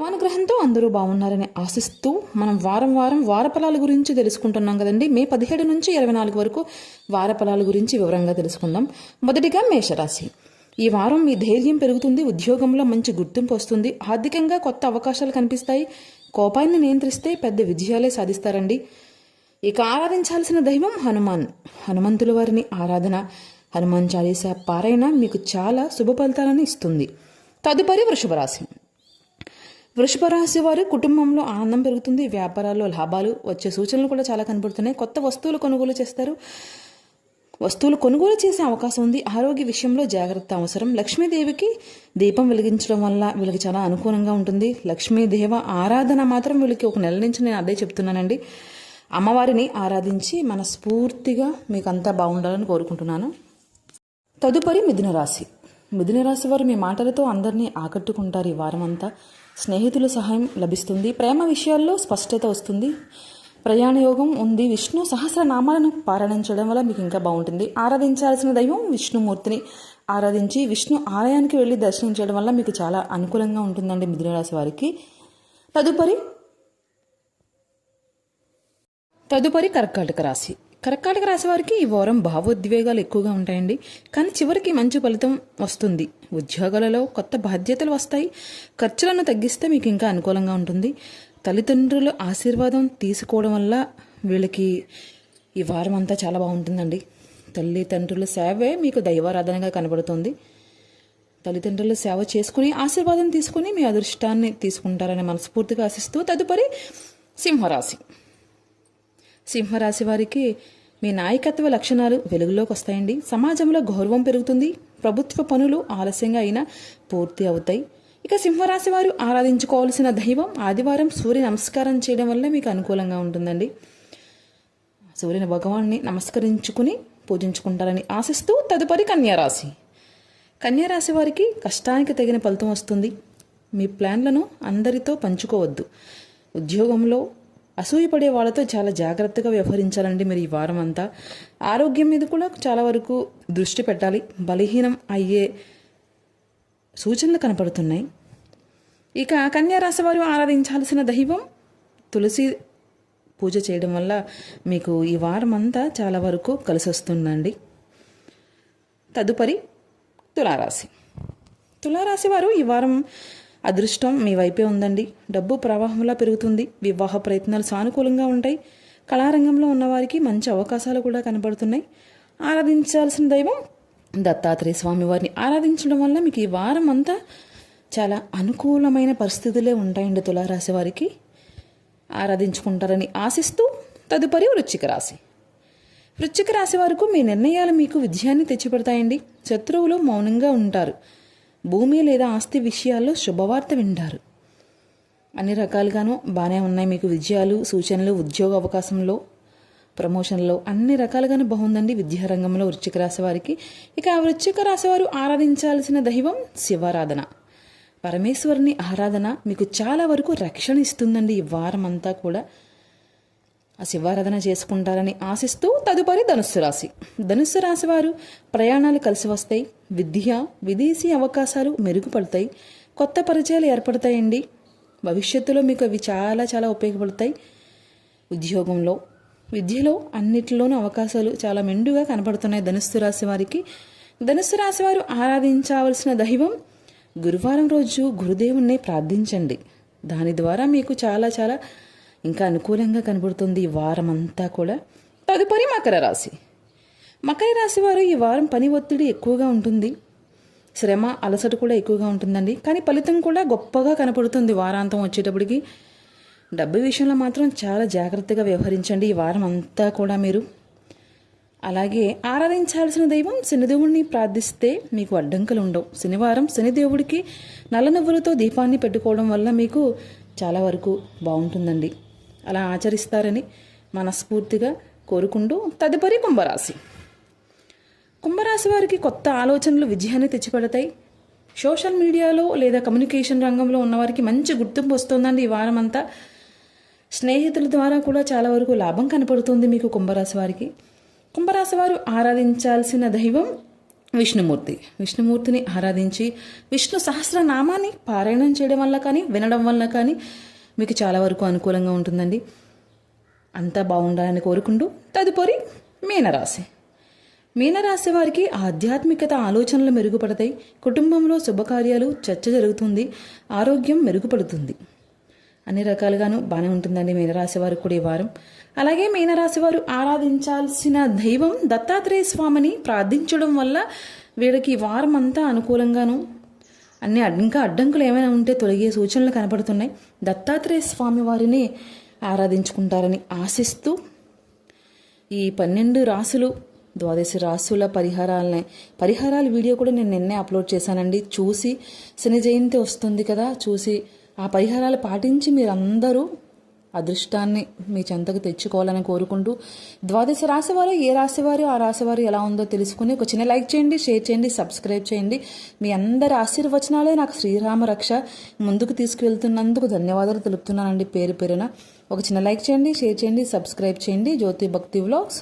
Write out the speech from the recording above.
అనుగ్రహంతో అందరూ బాగున్నారని ఆశిస్తూ మనం వారం వారం వారఫలాల గురించి తెలుసుకుంటున్నాం కదండి. మే 17 నుంచి 24 వరకు వారఫలాల గురించి వివరంగా తెలుసుకుందాం. మొదటిగా మేషరాశి. ఈ వారం మీ ధైర్యం పెరుగుతుంది, ఉద్యోగంలో మంచి గుర్తింపు వస్తుంది, ఆర్థికంగా కొత్త అవకాశాలు కనిపిస్తాయి, కోపాన్ని నియంత్రిస్తే పెద్ద విజయాలే సాధిస్తారండి. ఇక ఆరాధించాల్సిన దైవం హనుమాన్. హనుమంతుల వారిని ఆరాధన, హనుమాన్ చాలీసా పారాయణ మీకు చాలా శుభ ఫలితాలను ఇస్తుంది. తదుపరి వృషభ రాశి. వృషభ రాశి వారి కుటుంబంలో ఆనందం పెరుగుతుంది, వ్యాపారాల్లో లాభాలు వచ్చే సూచనలు కూడా చాలా కనబడుతున్నాయి. కొత్త వస్తువులు కొనుగోలు చేస్తారు, వస్తువులు కొనుగోలు చేసే అవకాశం ఉంది. ఆరోగ్య విషయంలో జాగ్రత్త అవసరం. లక్ష్మీదేవికి దీపం వెలిగించడం వల్ల వీళ్ళకి చాలా అనుకూలంగా ఉంటుంది. లక్ష్మీదేవ ఆరాధన మాత్రం వీళ్ళకి ఒక నెల నుంచి నేను అదే చెప్తున్నానండి. అమ్మవారిని ఆరాధించి మనస్ఫూర్తిగా మీకు అంతా బాగుండాలని కోరుకుంటున్నాను. తదుపరి మిథున రాశి. మిథున రాశి వారు మీ మాటలతో అందరినీ ఆకట్టుకుంటారు. ఈ వారం అంతా స్నేహితుల సహాయం లభిస్తుంది, ప్రేమ విషయాల్లో స్పష్టత వస్తుంది, ప్రయాణ యోగం ఉంది. విష్ణు సహస్రనామాలను పారాయణించడం వల్ల మీకు ఇంకా బాగుంటుంది. ఆరాధించాల్సిన దైవం విష్ణుమూర్తిని ఆరాధించి విష్ణు ఆలయానికి వెళ్ళి దర్శించడం వల్ల మీకు చాలా అనుకూలంగా ఉంటుందండి మిథున రాశి వారికి. తదుపరి కర్కాటక రాశి. కర్కాటక రాశి వారికి ఈ వారం భావోద్వేగాలు ఎక్కువగా ఉంటాయండి, కానీ చివరికి మంచి ఫలితం వస్తుంది. ఉద్యోగాలలో కొత్త బాధ్యతలు వస్తాయి, ఖర్చులను తగ్గిస్తే మీకు ఇంకా అనుకూలంగా ఉంటుంది. తల్లిదండ్రుల ఆశీర్వాదం తీసుకోవడం వల్ల వీళ్ళకి ఈ వారం అంతా చాలా బాగుంటుందండి. తల్లిదండ్రుల సేవే మీకు దైవారాధనగా కనబడుతుంది. తల్లిదండ్రుల సేవ చేసుకుని ఆశీర్వాదం తీసుకుని మీ అదృష్టాన్ని తీసుకుంటారని మనస్ఫూర్తిగా ఆశిస్తూ తదుపరి సింహరాశి. సింహరాశి వారికి మీ నాయకత్వ లక్షణాలు వెలుగులోకి వస్తాయండి. సమాజంలో గౌరవం పెరుగుతుంది, ప్రభుత్వ పనులు ఆలస్యంగా అయినా పూర్తి అవుతాయి. ఇక సింహరాశి వారు ఆరాధించుకోవాల్సిన దైవం ఆదివారం సూర్య నమస్కారం చేయడం వల్ల మీకు అనుకూలంగా ఉంటుందండి. సూర్యుని భగవాన్ని నమస్కరించుకుని పూజించుకుంటారని ఆశిస్తూ తదుపరి కన్యారాశి. కన్యారాశి వారికి కష్టానికి తగిన ఫలితం వస్తుంది. మీ ప్లాన్లను అందరితో పంచుకోవద్దు. ఉద్యోగంలో అసూయపడే వాళ్ళతో చాలా జాగ్రత్తగా వ్యవహరించాలండి మీరు ఈ వారం అంతా. ఆరోగ్యం మీద కూడా చాలా వరకు దృష్టి పెట్టాలి, బలహీనం అయ్యే సూచనలు కనపడుతున్నాయి. ఇక కన్యారాశి వారు ఆరాధించాల్సిన దైవం తులసి పూజ చేయడం వల్ల మీకు ఈ వారం అంతా చాలా వరకు కలిసి వస్తుందండి. తదుపరి తులారాశి. తులారాశి వారు ఈ వారం అదృష్టం మీ వైపే ఉందండి. డబ్బు ప్రవాహంలా పెరుగుతుంది, వివాహ ప్రయత్నాలు సానుకూలంగా ఉంటాయి. కళారంగంలో ఉన్నవారికి మంచి అవకాశాలు కూడా కనబడుతున్నాయి. ఆరాధించాల్సిన దైవం దత్తాత్రేయ స్వామి వారిని ఆరాధించడం వల్ల మీకు ఈ వారం అంతా చాలా అనుకూలమైన పరిస్థితులే ఉంటాయండి. తులారాశి వారికి ఆరాధించుకుంటారని ఆశిస్తూ తదుపరి వృశ్చిక రాశి. వృశ్చిక రాశి వారికి మీ నిర్ణయాలు మీకు విజయాన్ని తెచ్చిపెడతాయండి. శత్రువులు మౌనంగా ఉంటారు. భూమి లేదా ఆస్తి విషయాల్లో శుభవార్త వింటారు. అన్ని రకాలుగాను బాగానే ఉన్నాయి మీకు విజయాలు, సూచనలు. ఉద్యోగ అవకాశంలో, ప్రమోషన్లో అన్ని రకాలుగాను బాగుందండి విద్యారంగంలో వృశ్చిక రాశి వారికి. ఇక వృశ్చిక రాశి వారు ఆరాధించాల్సిన దైవం శివారాధన. పరమేశ్వరుని ఆరాధన మీకు చాలా వరకు రక్షణ ఇస్తుందండి. ఈ వారం అంతా కూడా ఆ శివారాధన చేసుకుంటారని ఆశిస్తూ తదుపరి ధనుస్సు రాశి. ధనుస్సు రాశి వారు ప్రయాణాలు కలిసి వస్తాయి, విద్య విదేశీ అవకాశాలు మెరుగుపడతాయి, కొత్త పరిచయాలు ఏర్పడతాయండి. భవిష్యత్తులో మీకు అవి చాలా చాలా ఉపయోగపడతాయి. ఉద్యోగంలో, విద్యలో అన్నిటిలోనూ అవకాశాలు చాలా మెండుగా కనపడుతున్నాయి ధనుస్సు రాశి వారికి. ధనుస్సు రాశి వారు ఆరాధించవలసిన దైవం గురువారం రోజు గురుదేవుణ్ణి ప్రార్థించండి. దాని ద్వారా మీకు చాలా చాలా ఇంకా అనుకూలంగా కనబడుతుంది ఈ వారం అంతా కూడా. తదుపరి మకర రాశి. మకర రాశి వారు ఈ వారం పని ఒత్తిడి ఎక్కువగా ఉంటుంది, శ్రమ అలసట కూడా ఎక్కువగా ఉంటుందండి. కానీ ఫలితం కూడా గొప్పగా కనపడుతుంది వారాంతం వచ్చేటప్పటికి. డబ్బు విషయంలో మాత్రం చాలా జాగ్రత్తగా వ్యవహరించండి ఈ వారం అంతా కూడా మీరు. అలాగే ఆరాధించాల్సిన దైవం శనిదేవుడిని ప్రార్థిస్తే మీకు అడ్డంకులు ఉండవు. శనివారం శనిదేవుడికి నల్ల నువ్వులతో దీపాన్ని పెట్టుకోవడం వల్ల మీకు చాలా వరకు బాగుంటుందండి. అలా ఆచరిస్తారని మనస్ఫూర్తిగా కోరుకుంటూ తదుపరి కుంభరాశి. కుంభరాశి వారికి కొత్త ఆలోచనలు విజయాన్ని తెచ్చిపెడతాయి. సోషల్ మీడియాలో లేదా కమ్యూనికేషన్ రంగంలో ఉన్నవారికి మంచి గుర్తింపు వస్తుందండి ఈ వారం అంతా. స్నేహితుల ద్వారా కూడా చాలా వరకు లాభం కనపడుతుంది మీకు కుంభరాశి వారికి. కుంభరాశి వారు ఆరాధించాల్సిన దైవం విష్ణుమూర్తిని ఆరాధించి విష్ణు సహస్రనామాన్ని పారాయణం చేయడం వల్ల కానీ వినడం వల్ల కానీ మీకు చాలా వరకు అనుకూలంగా ఉంటుందండి. అంతా బాగుండాలని కోరుకుంటూ తదుపరి మీనరాశి వారికి ఆధ్యాత్మికత ఆలోచనలు మెరుగుపడతాయి. కుటుంబంలో శుభకార్యాలు చర్చ జరుగుతుంది. ఆరోగ్యం మెరుగుపడుతుంది. అన్ని రకాలుగాను బాగానే ఉంటుందండి మీనరాశి వారికి కూడా ఈ వారం. అలాగే మీనరాశి వారు ఆరాధించాల్సిన దైవం దత్తాత్రేయ స్వామిని ప్రార్థించడం వల్ల వీడికి ఈ వారం అంతా అనుకూలంగాను ఇంకా అడ్డంకులు ఏమైనా ఉంటే తొలగే సూచనలు కనపడుతున్నాయి. దత్తాత్రేయ స్వామి వారిని ఆరాధించుకుంటారని ఆశిస్తూ ఈ 12 రాసులు 12 రాసుల పరిహారాల వీడియో కూడా నేను నిన్నే అప్లోడ్ చేశానండి. చూసి శని జయంతి వస్తుంది కదా, చూసి ఆ పరిహారాలు పాటించి మీరందరూ అదృష్టాన్ని మీ చెంతకు తెచ్చుకోవాలని కోరుకుంటూ 12 రాశివారు ఏ రాశివారు ఆ రాశివారు ఎలా ఉందో తెలుసుకుని ఒక చిన్న లైక్ చేయండి, షేర్ చేయండి, సబ్స్క్రైబ్ చేయండి. మీ అందరి ఆశీర్వచనాలే నాకు శ్రీరామ రక్ష. ముందుకు తీసుకువెళ్తున్నందుకు ధన్యవాదాలు తెలుపుతున్నానండి పేరు పేరున. ఒక చిన్న లైక్ చేయండి, షేర్ చేయండి, సబ్స్క్రైబ్ చేయండి. జ్యోతి భక్తి వ్లాగ్స్.